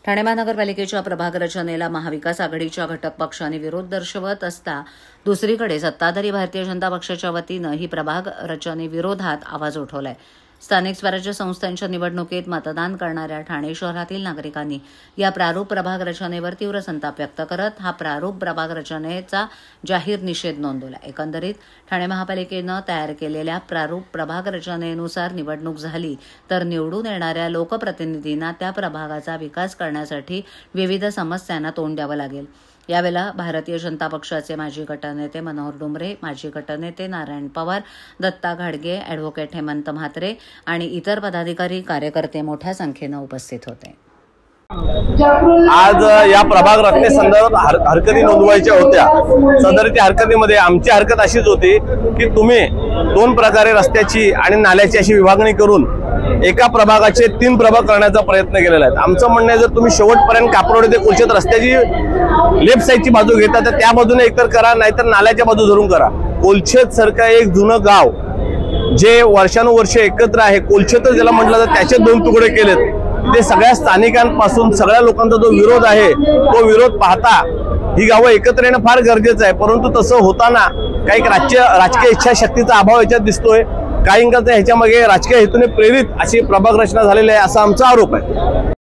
ठाणे महानगरपालिकेच्या प्रभाग रचनेला महाविकास आघाडीच्या घटक पक्षांनी विरोध दर्शवत असता दुसरीकडे सत्ताधारी भारतीय जनता पक्षाच्या वतीनं ही प्रभाग रचनेविरोधात आवाज उठवलाय। स्थानिक स्वराज्य संस्थांच्या निवडणुकीत मतदान करणाऱ्या ठाणे शहरातील नागरिकांनी या प्रारूप प्रभाग रचनेवर तीव्र संताप व्यक्त करत हा प्रारूप प्रभाग रचनेचा जाहीर निषेध नोंदवला। एकंदरीत ठाणे महापालिकेनं तयार केलेल्या प्रारूप प्रभाग रचनेनुसार निवडणूक झाली तर निवडून येणाऱ्या लोकप्रतिनिधींना त्या प्रभागाचा विकास करण्यासाठी विविध समस्यांना तोंड द्यावं लागेल। यावेळेला भारतीय जनता पक्षाचे माजी गटनेते मनोहर डुमरे, माजी गटनेते नारायण पवार, दत्ता घाडगे, ॲडव्होकेट हेमंत म्हात्रे आणि इतर पदाधिकारी कार्यकर्ते मोठ्या संख्येनं उपस्थित होते। आज या प्रभाग रचनेसंदर्भात हरकती नोंदवायच्या होत्या। सदरच्या हरकतीमध्ये आमची हरकत अशीच होती की तुम्ही दोन प्रकारे रस्त्याची आणि नाल्याची अशी विभागणी करून एका प्रभागाचे 3 प्रभाग करण्याचा प्रयत्न केलेला आहे। आमचं म्हणणं आहे, जर तुम्ही शेवटपर्यंत कापरोडे ते कुलचेत रस्त्याची लेफ्ट साईडची बाजू घेता तर त्या बाजूने एकतर करा, नाहीतर नाल्याच्या बाजू धरून करा। कोलचेत सारखं एक जुनं गाव जे वर्षानुवर्षे एकत्र आहे, कोलचेत ज्याला म्हटलं तर त्याचे 2 तुकडे केलेत। ते सगळ्या स्थानिकांपासून सगळ्या लोकांचा जो विरोध आहे तो विरोध पाहता ही गावं एकत्र येणं फार गरजेचं आहे। परंतु तसं होताना काही राजकीय इच्छाशक्तीचा अभाव याच्यात दिसतोय। काहींचा ह्याच्या मागे राजकीय हेतूने प्रेरित अशी प्रभाग रचना झालेली आहे असा आमचा आरोप आहे।